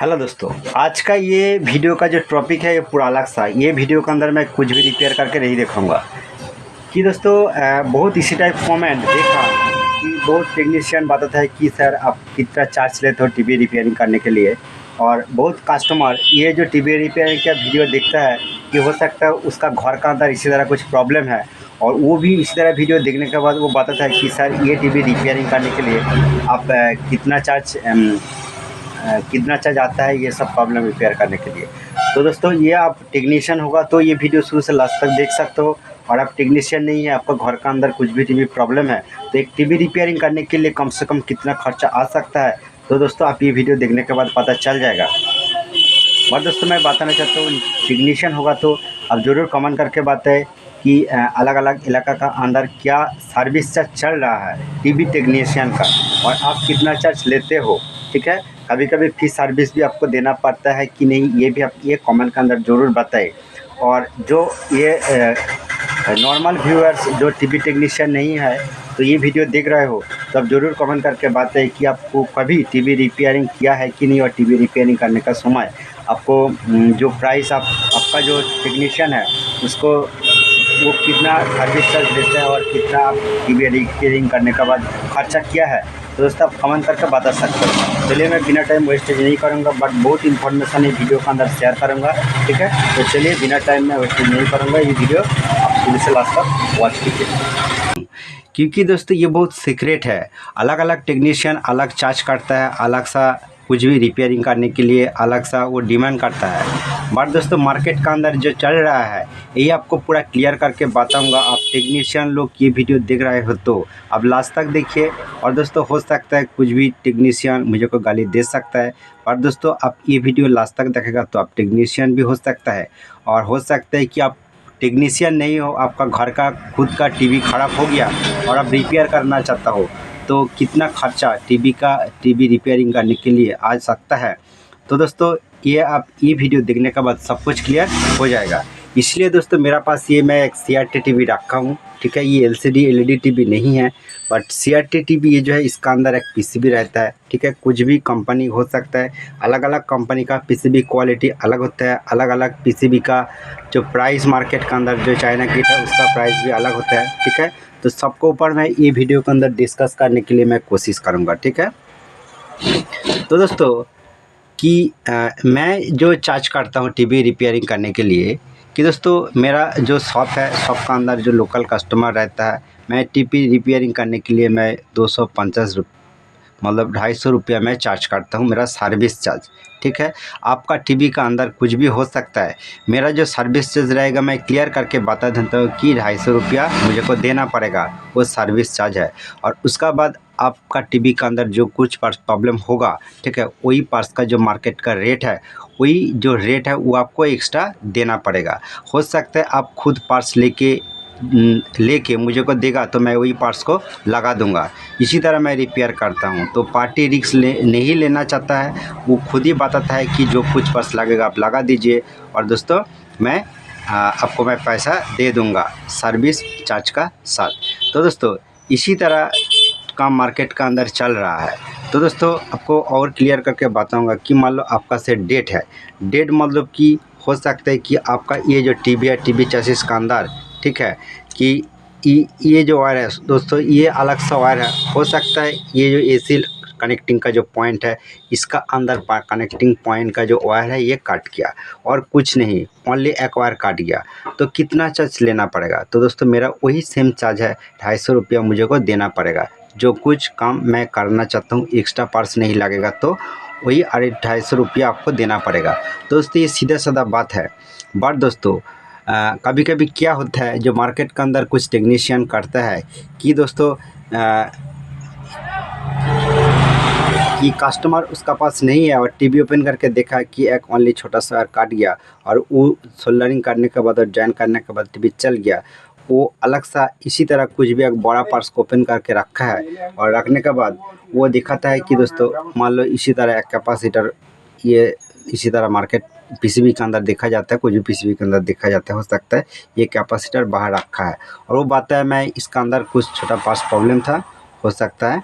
Hello दोस्तों, आज का ये वीडियो का जो टॉपिक है ये पूरा अलग सा। ये वीडियो के अंदर मैं कुछ भी रिपेयर करके नहीं दिखाऊंगा कि दोस्तों बहुत इसी टाइप कमेंट देखा कि बहुत टेक्नीशियन बताता है कि सर आप कितना चार्ज लेते हो टीवी रिपेयरिंग करने के लिए। और बहुत कस्टमर ये जो टीवी रिपेयरिंग का वीडियो देखता है कि हो सकता है उसका घर का अंदर इसी तरह कुछ प्रॉब्लम है, और वो भी इसी तरह वीडियो देखने के बाद वो बताता है कि सर ये टीवी रिपेयरिंग करने के लिए आप कितना चार्ज आता है ये सब प्रॉब्लम रिपेयर करने के लिए। तो दोस्तों ये आप टेक्नीशियन होगा तो ये वीडियो शुरू से लास्ट तक देख सकते हो, और आप टेक्नीशियन नहीं है, आपका घर का अंदर कुछ भी टीवी प्रॉब्लम है तो एक टीवी रिपेयरिंग करने के लिए कम से कम कितना खर्चा आ सकता है, तो दोस्तों आप ये वीडियो देखने के बाद पता चल जाएगा। और दोस्तों मैं बताना चाहता हूँ, टेक्नीशियन होगा तो आप ज़रूर कमेंट करके बताएं कि अलग अलग इलाका का अंदर क्या सर्विस चार्ज चल रहा है टीवी टेक्नीशियन का, और आप कितना चार्ज लेते हो। ठीक है, कभी कभी फ्री सर्विस भी आपको देना पड़ता है कि नहीं, ये भी आप ये कमेंट के अंदर ज़रूर बताएं। और जो ये नॉर्मल व्यूअर्स जो टीवी टेक्नीशियन नहीं है तो ये वीडियो देख रहे हो तो आप ज़रूर कमेंट करके बताएं कि आपको कभी टीवी रिपेयरिंग किया है कि नहीं, और टीवी रिपेयरिंग करने का समय आपको जो प्राइस आपका जो टेक्नीशियन है उसको वो कितना सर्विस चार्ज देते हैं और कितना आप टीवी रिपेयरिंग करने के बाद खर्चा किया है, तो दोस्तों आप कमेंट करके बता सकते हो। चलिए मैं बिना टाइम वेस्टेज नहीं करूँगा, बट बहुत इन्फॉर्मेशन इस वीडियो के अंदर शेयर करूँगा। ठीक है, तो चलिए बिना टाइम में वेस्टेज नहीं करूँगा, ये वीडियो आप शुरू से लास्ट तक वॉच कीजिए, क्योंकि दोस्तों ये बहुत सीक्रेट है। अलग अलग टेक्नीशियन अलग चार्ज करता है, अलग सा कुछ भी रिपेयरिंग करने के लिए अलग सा वो डिमांड करता है। बट दोस्तों मार्केट का अंदर जो चल रहा है यही आपको पूरा क्लियर करके बताऊंगा। आप टेक्नीशियन लोग ये वीडियो देख रहे हो तो अब लास्ट तक देखिए। और दोस्तों हो सकता है कुछ भी टेक्नीशियन मुझे को गाली दे सकता है, पर दोस्तों आप ये वीडियो लास्ट तक देखेगा तो आप टेक्नीशियन भी हो सकता है, और हो सकता है कि आप टेक्नीशियन नहीं हो, आपका घर का खुद का टीवी ख़राब हो गया और आप रिपेयर करना चाहता हो, तो कितना खर्चा टीवी रिपेयरिंग करने के लिए आ सकता है। तो दोस्तों ये आप ये वीडियो देखने के बाद सब कुछ क्लियर हो जाएगा। इसलिए दोस्तों मेरा पास ये मैं एक CRT टीवी रखा हूँ। ठीक है, ये LCD LED टीवी नहीं है, बट CRT टीवी ये जो है इसका अंदर एक PCB रहता है। ठीक है, कुछ भी कंपनी हो सकता है, अलग अलग कंपनी का PCB क्वालिटी अलग होता है, अलग अलग PCB का जो प्राइस मार्केट के अंदर जो चाइना किट है उसका प्राइस भी अलग होता है। ठीक है, तो सबको ऊपर मैं ये वीडियो के अंदर डिस्कस करने के लिए मैं कोशिश करूँगा। ठीक है, तो दोस्तों कि मैं जो चार्ज करता हूँ टीवी रिपेयरिंग करने के लिए, कि दोस्तों मेरा जो शॉप है, शॉप का अंदर जो लोकल कस्टमर रहता है, मैं टीवी रिपेयरिंग करने के लिए मैं 250 मतलब 250 रुपया मैं चार्ज करता हूँ, मेरा सर्विस चार्ज। ठीक है, आपका टीवी का अंदर कुछ भी हो सकता है, मेरा जो सर्विस चार्ज रहेगा मैं क्लियर करके बता देता हूँ कि 250 रुपया मुझे को देना पड़ेगा, वो सर्विस चार्ज है। और उसका बाद आपका टीवी का अंदर जो कुछ पार्ट्स प्रॉब्लम होगा, ठीक है, वही पार्ट्स का जो मार्केट का रेट है, वही जो रेट है वो आपको एक्स्ट्रा देना पड़ेगा। हो सकता है आप खुद पार्ट्स लेके मुझे को देगा तो मैं वही पार्ट्स को लगा दूंगा। इसी तरह मैं रिपेयर करता हूं। तो पार्टी रिस्क नहीं लेना चाहता है, वो खुद ही बताता है कि जो कुछ पार्ट्स लगेगा आप लगा दीजिए, और दोस्तों मैं आपको मैं पैसा दे दूंगा सर्विस चार्ज का साथ। तो दोस्तों इसी तरह का मार्केट का अंदर चल रहा है। तो दोस्तों आपको और क्लियर करके बताऊंगा कि मान लो आपका से डेट है, डेट मतलब कि हो सकता है कि आपका ये जो टीवी है, टीवी चैसिस का अंदर, ठीक है, कि ये जो वायर है दोस्तों ये अलग सा वायर है। हो सकता है ये जो AC कनेक्टिंग का जो पॉइंट है इसका अंदर कनेक्टिंग पॉइंट का जो वायर है ये कट गया, और कुछ नहीं, ओनली एक वायर काट गया, तो कितना चार्ज लेना पड़ेगा। तो दोस्तों मेरा वही सेम चार्ज है, 250 रुपया मुझे को देना पड़ेगा। जो कुछ काम मैं करना चाहता हूँ एक्स्ट्रा पार्ट्स नहीं लगेगा तो वही 250 रुपया आपको देना पड़ेगा। दोस्तों ये सीधा साधा बात है। बट दोस्तों कभी कभी क्या होता है, जो मार्केट के अंदर कुछ टेक्नीशियन करता है कि दोस्तों कि कस्टमर उसका पास नहीं है और टीवी ओपन करके देखा कि एक ओनली छोटा सा वायर काट गया, और वो सोल्डरिंग करने के बाद और जॉइन करने के बाद टीवी चल गया। वो अलग सा इसी तरह कुछ भी एक बड़ा पार्ट्स को ओपन करके रखा है, और रखने के बाद वो दिखाता है कि दोस्तों मान लो इसी तरह एक कैपेसिटर, ये इसी तरह मार्केट PCB के अंदर देखा जाता है, कुछ भी PCB के अंदर देखा जाता है, हो सकता है ये कैपेसिटर बाहर रखा है, और वो बात है मैं इसका अंदर कुछ छोटा पार्ट्स प्रॉब्लम था, हो सकता है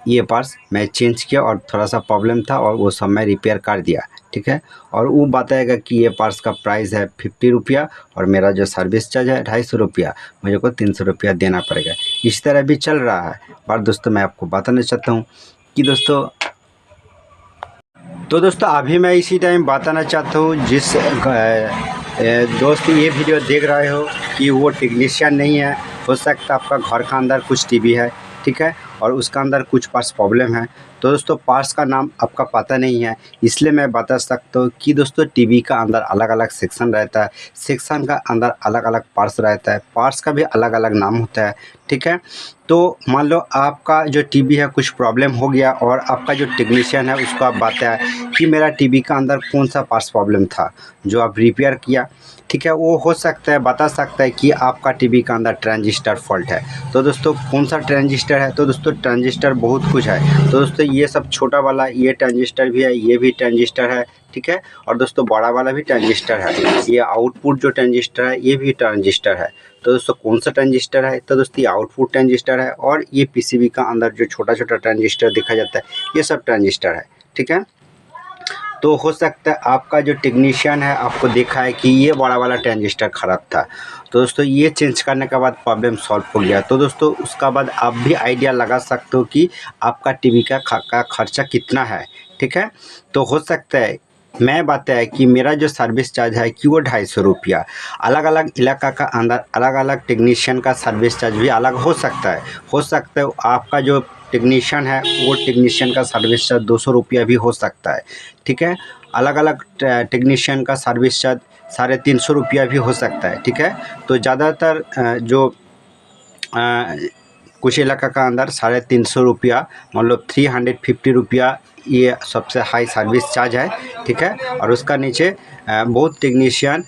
ये पार्ट्स मैं चेंज किया और थोड़ा सा प्रॉब्लम था और वो सब मैं रिपेयर कर दिया, ठीक है। और वो बताएगा कि ये पार्ट्स का प्राइस है 50 रुपया और मेरा जो सर्विस चार्ज है 250 रुपया, मुझे को 300 रुपया देना पड़ेगा। इस तरह भी चल रहा है। पर दोस्तों मैं आपको बताना चाहता हूँ कि दोस्तों अभी मैं इसी टाइम बताना चाहता हूँ जिस दोस्त ये वीडियो देख रहे हो कि वो टेक्नीशियन नहीं है, हो सकता है आपका घर का अंदर कुछ टीवी है, ठीक है, और उसका अंदर कुछ पार्ट्स प्रॉब्लम है। तो दोस्तों पार्ट्स का नाम आपका पता नहीं है, इसलिए मैं बता सकता हूँ कि दोस्तों टीवी का अंदर अलग अलग सेक्शन रहता है, सेक्शन का अंदर अलग अलग पार्ट्स रहता है, पार्ट्स का भी अलग अलग नाम होता है, ठीक है। तो मान लो आपका जो टीवी है कुछ प्रॉब्लम हो गया और आपका जो टेक्नीशियन है उसको आप बताया कि मेरा टीवी का अंदर कौन सा पार्ट्स प्रॉब्लम था जो आप रिपेयर किया, ठीक है। वो हो सकता है बता सकता है कि आपका टीवी का अंदर ट्रांजिस्टर फॉल्ट है। तो दोस्तों कौन सा ट्रांजिस्टर है? तो दोस्तों ट्रांजिस्टर बहुत कुछ है। तो दोस्तों ये सब छोटा वाला ये ट्रांजिस्टर भी है, ये भी ट्रांजिस्टर है, ठीक है। और दोस्तों बड़ा वाला भी ट्रांजिस्टर है, ये आउटपुट जो ट्रांजिस्टर है ये भी ट्रांजिस्टर है। तो दोस्तों कौन सा ट्रांजिस्टर है? तो दोस्तों ये आउटपुट ट्रांजिस्टर है और ये पीसीबी का अंदर जो छोटा छोटा ट्रांजिस्टर देखा जाता है ये सब ट्रांजिस्टर है, ठीक है। तो हो सकता है आपका जो टेक्नीशियन है आपको देखा है कि ये बड़ा वाला ट्रांजिस्टर ख़राब था, तो दोस्तों ये चेंज करने के बाद प्रॉब्लम सॉल्व हो गया। तो दोस्तों उसका बाद आप भी आइडिया लगा सकते हो कि आपका टीवी का खर्चा कितना है, ठीक है। तो हो सकता है मैं बताया कि मेरा जो सर्विस चार्ज है कि वो 250 रुपया, अलग अलग इलाका का अंदर अलग अलग टेक्नीशियन का सर्विस चार्ज भी अलग हो सकता है। हो सकता है आपका जो टेक्नीशियन है वो टेक्नीशियन का सर्विस चार्ज 200 रुपया भी हो सकता है, ठीक है। अलग अलग टेक्नीशियन का सर्विस चार्ज 350 रुपया भी हो सकता है, ठीक है। तो ज़्यादातर कुछ इलाका का अंदर 350 रुपया मतलब 350 रुपया ये सबसे हाई सर्विस चार्ज है, ठीक है। और उसका नीचे बहुत टेक्नीशियन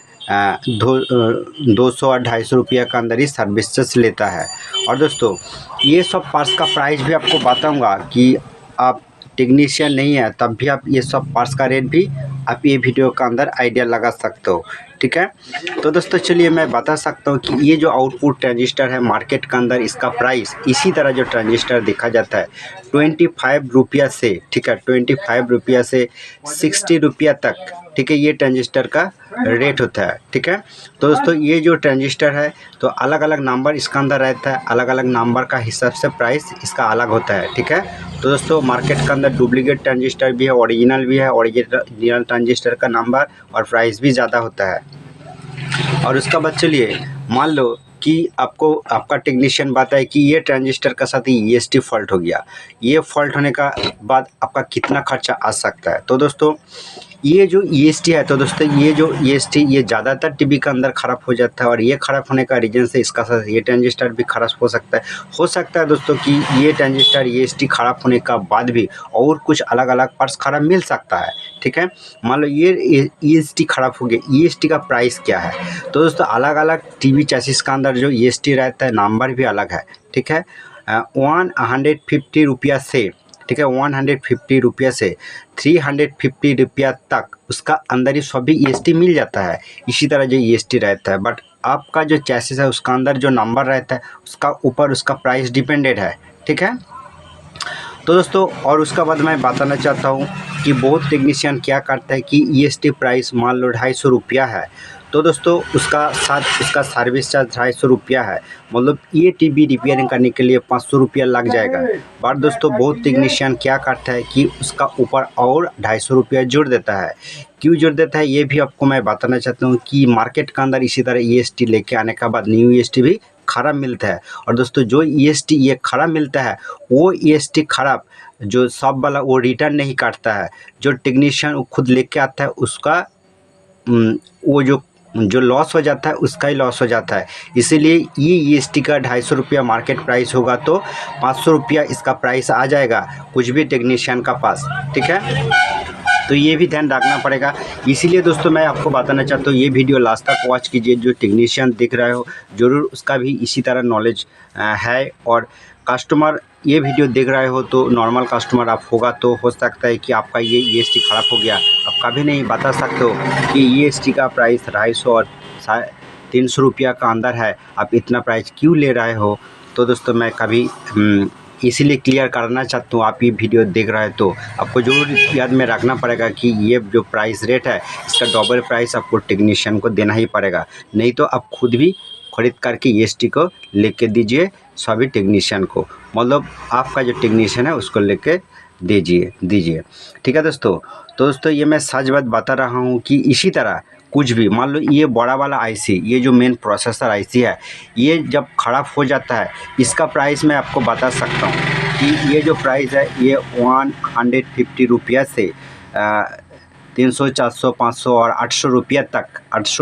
200 और 250 रुपया का अंदर ही सर्विस चार्ज लेता है। और दोस्तों ये सब पार्ट्स का प्राइस भी आपको बताऊंगा कि आप टेक्नीशियन नहीं है तब भी आप ये सब पार्ट्स का रेट भी आप ये वीडियो का अंदर आइडिया लगा सकते हो, ठीक है। तो दोस्तों चलिए मैं बता सकता हूँ कि ये जो आउटपुट ट्रांजिस्टर है मार्केट के अंदर इसका प्राइस इसी तरह जो ट्रांजिस्टर देखा जाता है 25 रुपया से, ठीक है, 25 रुपया से 60 रुपया तक, ठीक है, ये ट्रांजिस्टर का रेट होता है, ठीक है। तो दोस्तों ये जो ट्रांजिस्टर है तो अलग अलग नंबर इसका अंदर रहता है, अलग अलग नंबर का हिसाब से प्राइस इसका अलग होता है, ठीक है। तो दोस्तों मार्केट के अंदर डुप्लीकेट ट्रांजिस्टर भी है, ओरिजिनल भी है, ओरिजिनल ट्रांजिस्टर का नंबर और प्राइस भी ज़्यादा होता है। और उसका बाद चलिए मान लो कि आपको आपका टेक्नीशियन बताए कि ये ट्रांजिस्टर का साथ ही EST फॉल्ट हो गया, ये फॉल्ट होने का बाद आपका कितना खर्चा आ सकता है? तो दोस्तों ये जो EST है तो दोस्तों ये जो EST ये ज़्यादातर टीवी के अंदर ख़राब हो जाता है और ये ख़राब होने का रीज़न से इसका साथ ये ट्रांजिस्टर भी ख़राब हो सकता है। हो सकता है दोस्तों कि ये ट्रांजिस्टर EST ख़राब होने का बाद भी और कुछ अलग अलग पार्ट्स ख़राब मिल सकता है, ठीक है। मान लो ये EST ख़राब हो गया, EST का प्राइस क्या है? तो दोस्तों अलग अलग टीवी चैसिस का अंदर जो EST रहता है नंबर भी अलग है, ठीक है। 150 रुपया से, ठीक है, 150 रुपया से 350 रुपया तक उसका अंदर ही सभी EST मिल जाता है। इसी तरह जो EST रहता है बट आपका जो चैसिस है उसका अंदर जो नंबर रहता है उसका ऊपर उसका प्राइस डिपेंडेड है, ठीक है। तो दोस्तों और उसका बाद मैं बताना चाहता हूँ कि बहुत टेक्नीशियन क्या करता है कि EST प्राइस मान लो 250 रुपया है तो दोस्तों उसका साथ उसका सर्विस चार्ज 250 रुपया है, मतलब ये टीवी रिपेयरिंग करने के लिए 500 रुपया लग जाएगा। बट दोस्तों बहुत टेक्नीशियन क्या करता है कि उसका ऊपर और 250 रुपया जोड़ देता है। क्यों जोड़ देता है ये भी आपको मैं बताना चाहता हूँ कि मार्केट के अंदर इसी तरह EST लेके आने के बाद न्यू EST भी ख़राब मिलता है। और दोस्तों जो EST ये ख़राब मिलता है वो EST ख़राब जो सब वाला वो रिटर्न नहीं काटता है, जो टेक्नीशियन वो खुद लेके आता है उसका वो जो लॉस हो जाता है उसका ही लॉस हो जाता है। इसीलिए ये EST का 250 रुपया मार्केट प्राइस होगा तो 500 रुपया इसका प्राइस आ जाएगा कुछ भी टेक्नीशियन का पास, ठीक है। तो ये भी ध्यान रखना पड़ेगा। इसीलिए दोस्तों मैं आपको बताना चाहता हूँ ये वीडियो लास्ट तक वॉच कीजिए, जो टेक्नीशियन दिख रहे हो ज़रूर उसका भी इसी तरह नॉलेज है। और कस्टमर ये वीडियो देख रहे हो तो नॉर्मल कस्टमर आप होगा तो हो सकता है कि आपका ये EST ख़राब हो गया, आप कभी नहीं बता सकते हो कि EST का प्राइस 250 और 300 रुपया का अंदर है, आप इतना प्राइस क्यों ले रहे हो। तो दोस्तों मैं कभी इसीलिए क्लियर करना चाहता हूँ। आप ये वीडियो देख रहे हैं तो आपको ज़रूर याद में रखना पड़ेगा कि ये जो प्राइस रेट है इसका डबल प्राइस आपको टेक्नीशियन को देना ही पड़ेगा, नहीं तो आप खुद भी खरीद करके EST को लेके दीजिए सभी टेक्नीशियन को, मतलब आपका जो टेक्नीशियन है उसको लेके दीजिए। ठीक है दोस्तों। तो दोस्तों ये मैं सच बात बता रहा हूँ कि इसी तरह कुछ भी मान लो ये बड़ा वाला IC, ये जो मेन प्रोसेसर IC है, ये जब ख़राब हो जाता है इसका प्राइस मैं आपको बता सकता हूँ कि ये जो प्राइस है ये 150 रुपया से 300, 400, 500 और 800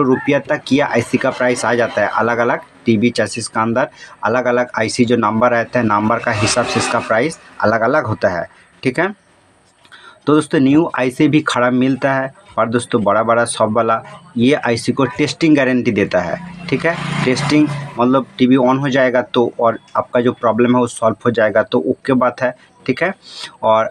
रुपया तक ये IC का प्राइस आ जाता है। अलग अलग TV चैसिस का अंदर अलग अलग IC जो नंबर रहता है, नंबर का हिसाब से इसका प्राइस अलग अलग होता है। ठीक है। तो दोस्तों न्यू IC भी खराब मिलता है, और दोस्तों बड़ा शॉप वाला ये IC को टेस्टिंग गारंटी देता है। ठीक है। टेस्टिंग मतलब TV ऑन हो जाएगा तो और आपका जो प्रॉब्लम है वो सॉल्व हो जाएगा तो ओके बात है। ठीक है। और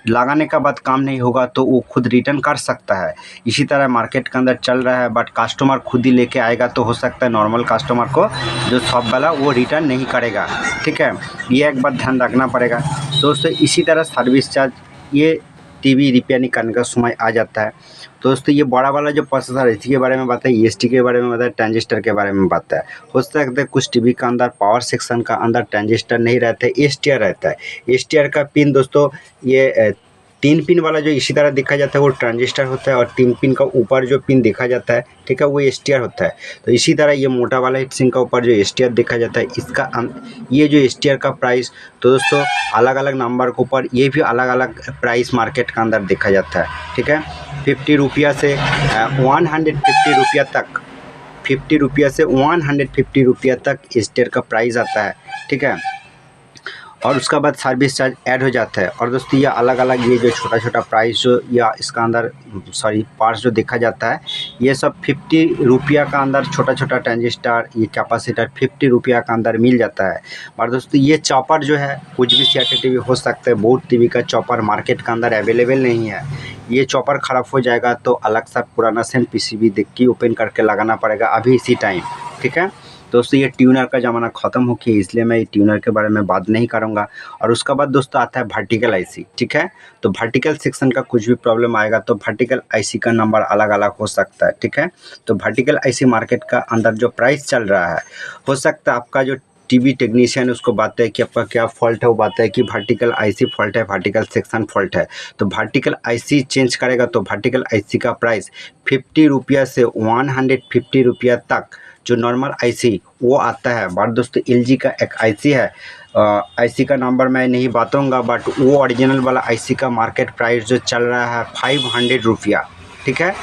लगाने का बाद काम नहीं होगा तो वो खुद रिटर्न कर सकता है। इसी तरह मार्केट के अंदर चल रहा है, बट कस्टमर खुद ही लेके आएगा तो हो सकता है नॉर्मल कस्टमर को जो शॉप वाला वो रिटर्न नहीं करेगा। ठीक है। ये एक बात ध्यान रखना पड़ेगा दोस्तों। इसी तरह सर्विस चार्ज ये TV रिपेयरिंग करने का समय आ जाता है। तो दोस्तों ये बड़ा वाला जो प्रोसेसर है इसके बारे में बताए, EST के बारे में बताए, ट्रांजिस्टर के बारे में बताए। हो सकता है कुछ TV का अंदर पावर सेक्शन का अंदर ट्रांजिस्टर नहीं रहता है, STR रहता है। STR का पिन दोस्तों ये 3 पिन वाला जो इसी तरह देखा जाता है वो ट्रांजिस्टर होता है, और 3 पिन का ऊपर जो पिन देखा जाता है, ठीक है, वो STR होता है। तो इसी तरह ये मोटा वाला हीट सिंक का ऊपर जो STR देखा जाता है इसका ये जो STR का प्राइस तो दोस्तों अलग अलग नंबर के ऊपर ये भी अलग अलग प्राइस मार्केट के अंदर देखा जाता है। ठीक है। 50 रुपया से 150 रुपया तक, 50 रुपया से 150 रुपया तक STR का प्राइस आता है। ठीक है। और उसका बाद सर्विस चार्ज ऐड हो जाता है। और दोस्तों ये अलग अलग ये जो छोटा प्राइस जो या इसका अंदर पार्ट्स जो देखा जाता है ये सब 50 रुपया का अंदर छोटा ट्रांजिस्टर ये कैपेसिटर 50 रुपया का अंदर मिल जाता है। और दोस्तों ये चॉपर जो है कुछ भी CRT TV हो सकता है, बहुत TV का चॉपर मार्केट के अंदर अवेलेबल नहीं है। ये चॉपर ख़राब हो जाएगा तो अलग सा पुराना सेम PCB देख के ओपन करके लगाना पड़ेगा अभी इसी टाइम। ठीक है। दोस्तों ये ट्यूनर का ज़माना ख़त्म हो गया, इसलिए मैं ये ट्यूनर के बारे में बात नहीं करूँगा। और उसका बाद दोस्तों आता है वर्टिकल IC। ठीक है। तो वर्टिकल सेक्शन का कुछ भी प्रॉब्लम आएगा तो वर्टिकल IC का नंबर अलग अलग हो सकता है। ठीक है। तो वर्टिकल IC मार्केट का अंदर जो प्राइस चल रहा है हो सकता है आपका जो TV टेक्नीशियन उसको बात है कि आपका क्या फॉल्ट है, वो बात है कि वर्टिकल IC फॉल्ट है, वर्टिकल सेक्शन फॉल्ट है। तो वर्टिकल IC चेंज करेगा तो वर्टिकल IC का प्राइस 50 रुपया से 150 रुपया तक जो नॉर्मल IC वो आता है। बट दोस्तों LG का एक IC है, IC का नंबर मैं नहीं बताऊँगा, बट वो ओरिजिनल वाला IC का मार्केट प्राइस जो चल रहा है 500 रुपया। ठीक है।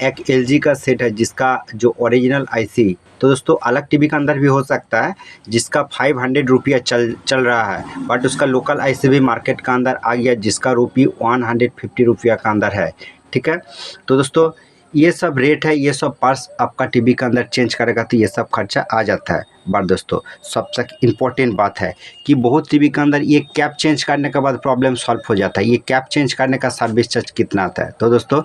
एक LG का सेट है जिसका जो ओरिजिनल IC तो दोस्तों अलग TV के अंदर भी हो सकता है जिसका 500 रुपया चल रहा है, बट उसका लोकल IC भी मार्केट का अंदर आ गया जिसका रुपये 150 रुपया का अंदर है। ठीक है। तो दोस्तों ये सब रेट है, ये सब पार्ट्स आपका TV के अंदर चेंज करेगा तो ये सब खर्चा आ जाता है। बट दोस्तों सबसे इम्पोर्टेंट बात है कि बहुत TV के अंदर ये कैप चेंज करने के बाद प्रॉब्लम सॉल्व हो जाता है। ये कैप चेंज करने का सर्विस चार्ज कितना आता है? तो दोस्तों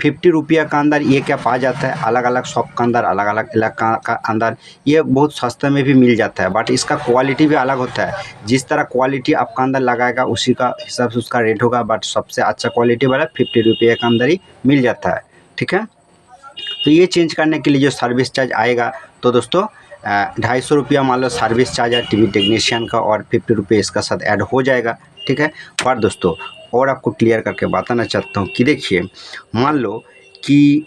50 रुपया का अंदर ये कैप आ जाता है। अलग अलग शॉप के अंदर अलग अलग इलाका का अंदर ये बहुत सस्ते में भी मिल जाता है, बट इसका क्वालिटी भी अलग होता है। जिस तरह क्वालिटी आपका अंदर लगाएगा उसी का हिसाब से उसका रेट होगा, बट सबसे अच्छा क्वालिटी वाला 50 रुपये के अंदर ही मिल जाता है। ठीक है। तो ये चेंज करने के लिए जो सर्विस चार्ज आएगा तो दोस्तों 250 रुपया मान लो सर्विस चार्ज है TV टेक्नीशियन का, और 50 रुपये इसका साथ ऐड हो जाएगा। ठीक है। पर दोस्तों और आपको क्लियर करके बताना चाहता हूँ कि देखिए मान लो कि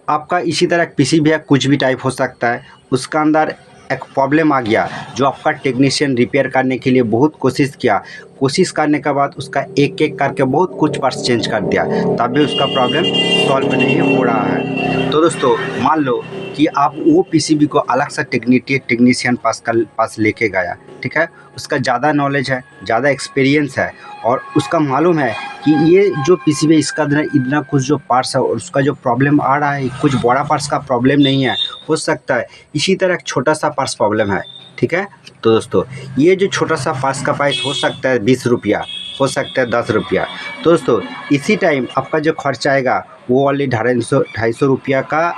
आपका इसी तरह PC भी है, कुछ भी टाइप हो सकता है, उसका अंदर एक प्रॉब्लम आ गया जो आपका टेक्नीशियन रिपेयर करने के लिए बहुत कोशिश करने के बाद उसका एक एक करके बहुत कुछ पार्ट्स चेंज कर दिया, तब भी उसका प्रॉब्लम सॉल्व नहीं हो रहा है। तो दोस्तों मान लो कि आप वो PCB को अलग से टेक्नीशियन पास लेके गया। ठीक है। उसका ज़्यादा नॉलेज है, ज़्यादा एक्सपीरियंस है, और उसका मालूम है कि ये जो PCB इसका इतना कुछ जो पार्ट्स है और उसका जो प्रॉब्लम आ रहा है कुछ बड़ा पार्ट्स का प्रॉब्लम नहीं है, हो सकता है इसी तरह एक छोटा सा पार्ट्स प्रॉब्लम है। ठीक है। तो दोस्तों ये जो छोटा सा पार्ट्स का प्राइस हो सकता है 20 रुपया, हो सकता है 10 रुपया। तो दोस्तों इसी टाइम आपका जो खर्चा आएगा वो वाली 250 रुपया का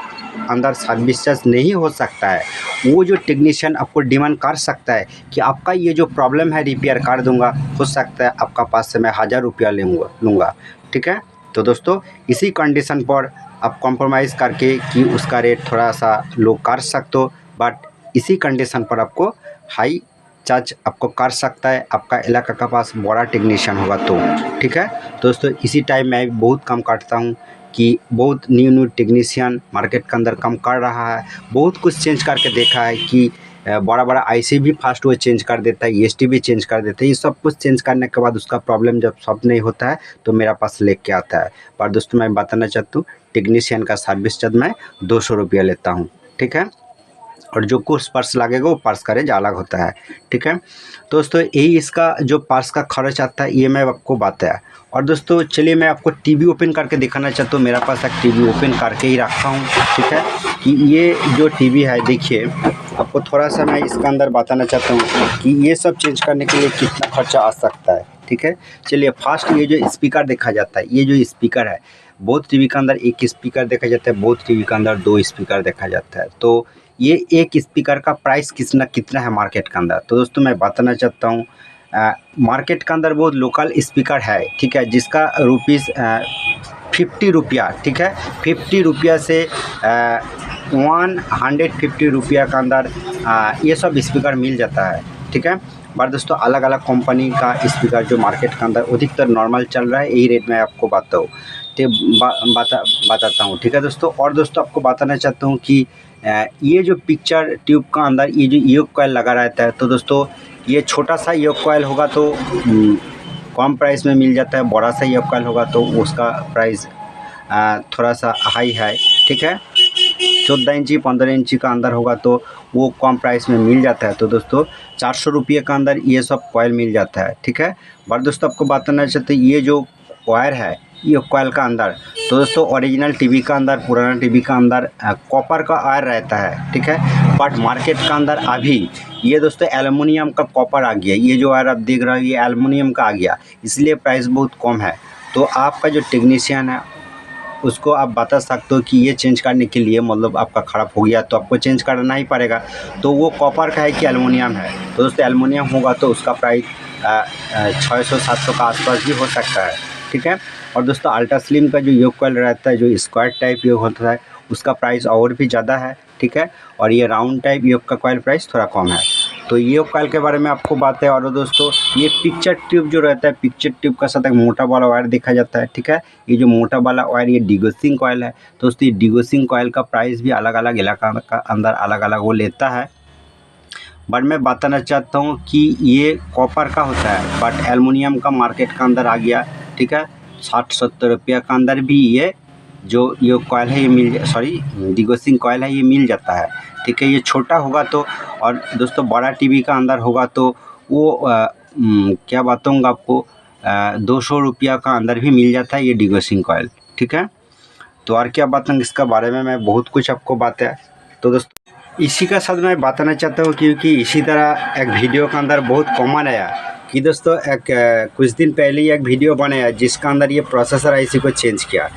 अंदर सर्विस चार्ज नहीं हो सकता है। वो जो टेक्नीशियन आपको डिमांड कर सकता है कि आपका ये जो प्रॉब्लम है रिपेयर कर दूंगा, हो सकता है आपका पास से मैं 1000 रुपया लूँगा। ठीक है, तो दोस्तों इसी कंडीशन पर आप कॉम्प्रोमाइज़ करके कि उसका रेट थोड़ा सा लो कर सकते हो, बट इसी कंडीशन पर आपको हाई चार्ज आपको कर सकता है आपका इलाका का पास बड़ा टेक्नीशियन होगा तो। ठीक है, तो दोस्तों इसी टाइम मैं बहुत कम काटता हूँ कि बहुत न्यू टेक्नीशियन मार्केट के अंदर कम कर रहा है। बहुत कुछ चेंज करके देखा है कि बड़ा आईसी भी फास्ट वो चेंज कर देता है, ईएसटी भी चेंज कर देता है। ये सब कुछ चेंज करने के बाद उसका प्रॉब्लम जब सॉल्व नहीं होता है तो मेरा पास लेके आता है। पर दोस्तों मैं बताना चाहता हूँ टेक्नीशियन का सर्विस चार्ज मैं 200 रुपया लेता हूँ। ठीक है, और जो कुछ पार्ट्स लगेगा वो पार्ट्स का रेंज अलग होता है। ठीक है, तो दोस्तों यही इसका जो पार्ट्स का खर्च आता है ये मैं आपको बताया। और दोस्तों चलिए मैं आपको टीवी ओपन करके दिखाना चाहता हूँ। मेरा पास एक टीवी ओपन करके ही रखा हूँ। ठीक है, कि ये जो टीवी है देखिए, आपको थोड़ा सा मैं इसका अंदर बताना चाहता हूँ कि ये सब चेंज करने के लिए कितना खर्चा आ सकता है। ठीक है, चलिए फर्स्ट ये जो स्पीकर देखा जाता है, ये जो स्पीकर है बहुत टीवी के अंदर एक स्पीकर देखा जाता है, बहुत टीवी के अंदर 2 स्पीकर देखा जाता है। तो ये एक स्पीकर का प्राइस कितना है मार्केट के अंदर, तो दोस्तों मैं बताना चाहता हूँ मार्केट के अंदर बहुत लोकल स्पीकर है। ठीक है, जिसका रुपीज़ 50 रुपया। ठीक है, 50 रुपया से 150 रुपया के अंदर ये सब स्पीकर मिल जाता है। ठीक है, पर दोस्तों अलग अलग कंपनी का स्पीकर जो मार्केट के अंदर अधिकतर नॉर्मल चल रहा है, यही रेट मैं आपको बताता हूँ। ठीक है दोस्तों, और दोस्तों आपको बताना चाहता हूँ कि ये जो पिक्चर ट्यूब का अंदर ये जो योग कॉइल लगा रहता है, तो दोस्तों ये छोटा सा योग कॉइल होगा तो कम प्राइस में मिल जाता है, बड़ा सा योग कॉइल होगा तो उसका प्राइस थोड़ा सा हाई है। ठीक है, 14 इंची 15 इंची का अंदर होगा तो वो कम प्राइस में मिल जाता है। तो दोस्तों 400 रुपये का अंदर ये सब कॉइल मिल जाता है। ठीक है, बट दोस्तों आपको बताना चाहते हैं ये जो वायर है ये कॉइल का अंदर, तो दोस्तों ओरिजिनल टीवी का अंदर, पुराना टीवी का अंदर कॉपर का वायर रहता है। ठीक है, बट मार्केट का अंदर अभी ये दोस्तों एल्युमिनियम का कॉपर आ गया। ये जो वायर आप देख रहे हो ये एल्युमिनियम का आ गया, इसलिए प्राइस बहुत कम है। तो आपका जो टेक्नीशियन है उसको आप बता सकते हो कि ये चेंज करने के लिए मतलब आपका ख़राब हो गया तो आपको चेंज करना ही पड़ेगा। तो वो कॉपर का है कि एल्युमिनियम है, तो दोस्तों एल्युमिनियम होगा तो उसका प्राइस 600-700 का आसपास भी हो सकता है। ठीक है, और दोस्तों अल्ट्रा स्लिम का जो योग कॉइल रहता है, जो स्क्वायर टाइप योग होता है, उसका प्राइस और भी ज़्यादा है। ठीक है, और ये राउंड टाइप योग का कॉइल प्राइस थोड़ा कम है। तो ये कॉइल के बारे में आपको बात है। और दोस्तों ये पिक्चर ट्यूब जो रहता है, पिक्चर ट्यूब का साथ एक मोटा वाला वायर देखा जाता है। ठीक है, ये जो मोटा वाला वायर ये डिगोसिंग कॉइल है। तो दोस्तों ये डिगोसिंग कॉइल का प्राइस भी अलग अलग इलाका का अंदर अलग अलग वो लेता है। बट मैं बताना चाहता हूँ कि ये कॉपर का होता है, बट एल्युमिनियम का मार्केट का अंदर आ गया। ठीक है, 60-70 रुपया का अंदर भी ये जो कॉइल है ये डिगोसिंग कॉइल है ये मिल जाता है। ठीक है, ये छोटा होगा तो, और दोस्तों बड़ा टीवी का अंदर होगा तो वो क्या बताऊँगा आपको 200 रुपया का अंदर भी मिल जाता है ये डिगोसिंग कॉइल। ठीक है, तो और क्या बताऊँगा इसका बारे में, मैं बहुत कुछ आपको बात है। तो दोस्तों इसी का साथ मैं बताना चाहता हूँ क्योंकि इसी तरह एक वीडियो के अंदर बहुत कॉमन आया कि दोस्तों कुछ दिन पहले ही एक वीडियो बनाया जिसका अंदर ये प्रोसेसर आईसी को चेंज किया।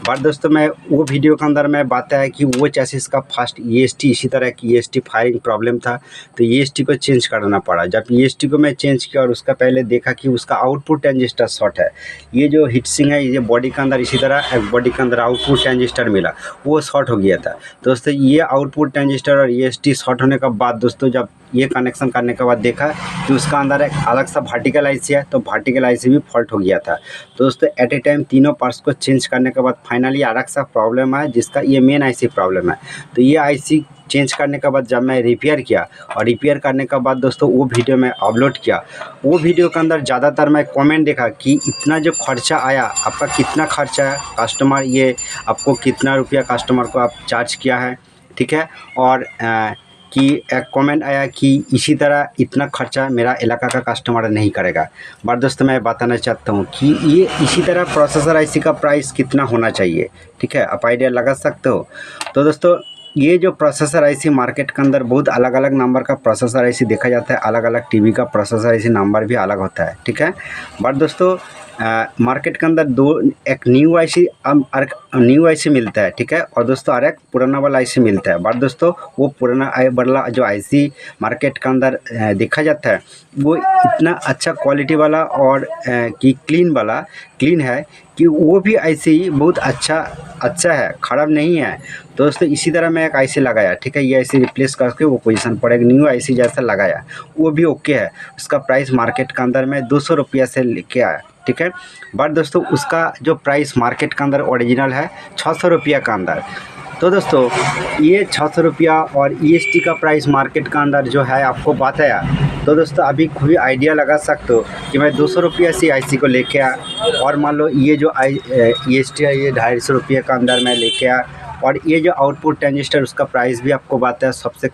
बट दोस्तों मैं वो वीडियो के अंदर मैं बात है कि वो चैसिस का फर्स्ट ईएसटी इसी तरह की ईएसटी फायरिंग प्रॉब्लम था, तो ईएसटी को चेंज करना पड़ा। जब ईएसटी को मैं चेंज किया और उसका पहले देखा कि उसका आउटपुट ट्रांजिस्टर शॉर्ट है। ये जो हीट सिंक है ये बॉडी के अंदर इसी तरह एक बॉडी के अंदर आउटपुट ट्रांजिस्टर मिला, वो शॉर्ट हो गया था। दोस्तों ये आउटपुट ट्रांजिस्टर और ईएसटी शॉर्ट होने के बाद दोस्तों जब ये कनेक्शन करने के बाद देखा कि उसका अंदर एक अलग सा वर्टिकल आईसी है, तो वर्टिकल आईसी भी फॉल्ट हो गया था। तो दोस्तों एट ए टाइम तीनों पार्ट्स को चेंज करने के बाद फाइनली अलग सा प्रॉब्लम है जिसका ये मेन आईसी प्रॉब्लम है। तो ये आईसी चेंज करने के बाद जब मैं रिपेयर किया और रिपेयर करने के बाद दोस्तों वो वीडियो मैं अपलोड किया, वो वीडियो के अंदर ज़्यादातर मैं कमेंट देखा कि इतना जो खर्चा आया आपका कितना खर्चा है, कस्टमर ये आपको कितना रुपया कस्टमर को आप चार्ज किया है। ठीक है, और कि एक कमेंट आया कि इसी तरह इतना खर्चा मेरा इलाका का कस्टमर नहीं करेगा। बट दोस्तों मैं बताना चाहता हूँ कि ये इसी तरह प्रोसेसर आईसी का प्राइस कितना होना चाहिए। ठीक है, आप आइडिया लगा सकते हो। तो दोस्तों ये जो प्रोसेसर आईसी मार्केट के अंदर बहुत अलग अलग नंबर का प्रोसेसर आईसी देखा जाता है, अलग अलग टीवी का प्रोसेसर आईसी नंबर भी अलग होता है, ठीक है। बट दोस्तों मार्केट के अंदर एक न्यू आईसी मिलता है, ठीक है, और दोस्तों और एक पुराना वाला आईसी मिलता है। बट दोस्तों वो पुराना वाला जो आईसी मार्केट के अंदर देखा जाता है वो इतना अच्छा क्वालिटी वाला और कि क्लीन है कि वो भी आईसी बहुत अच्छा है, ख़राब नहीं है। दोस्तों इसी तरह मैं एक आईसी लगाया, ठीक है, ये आईसी रिप्लेस करके वो पोजीशन पर एक न्यू आईसी जैसा लगाया, वो भी ओके है। उसका प्राइस मार्केट के अंदर मैं 200 रुपया से लेके आया, ठीक है। बट दोस्तों उसका जो प्राइस मार्केट के अंदर ओरिजिनल है 600 रुपया के अंदर। तो दोस्तों ये 600 रुपया और EST का प्राइस मार्केट के अंदर जो है आपको बताया। तो दोस्तों अभी कोई आइडिया लगा सकते हो कि मैं 200 रुपया से आईसी को लेके आया और मान लो ये जो EST है ये 250 रुपये के अंदर मैं लेके आया, और ये जो आउटपुट ट्रांजिस्टर उसका प्राइस भी आपको बताया। सबसे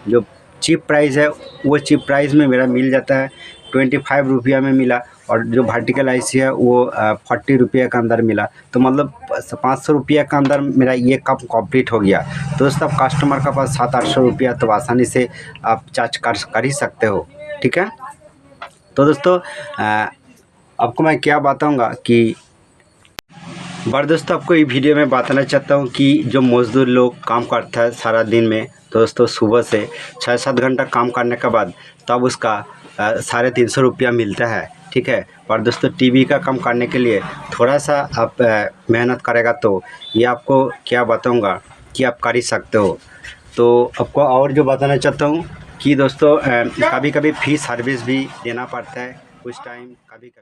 जो चीप प्राइस है वो चीप प्राइस में मेरा मिल जाता है 25 रुपया में मिला, और जो वर्टिकल आईसी है वो 40 रुपये के अंदर मिला। तो मतलब 500 रुपये के अंदर मेरा ये काम कंप्लीट हो गया। तो दोस्तों अब कस्टमर के पास 700-800 रुपया तो आसानी से आप चार्ज कर ही सकते हो, ठीक है। तो दोस्तों आपको मैं क्या बताऊंगा कि दोस्तों आपको ये वीडियो में बताना चाहता हूँ कि जो मज़दूर लोग काम करता है सारा दिन में, तो दोस्तों सुबह से 6-7 घंटा काम करने के बाद तब उसका 350 रुपया मिलता है, ठीक है। और दोस्तों टीवी का काम करने के लिए थोड़ा सा आप मेहनत करेगा तो ये आपको क्या बताऊंगा कि आप कर ही सकते हो। तो आपको और जो बताना चाहता हूँ कि दोस्तों कभी कभी फ्री सर्विस भी देना पड़ता है कुछ टाइम, कभी कभी।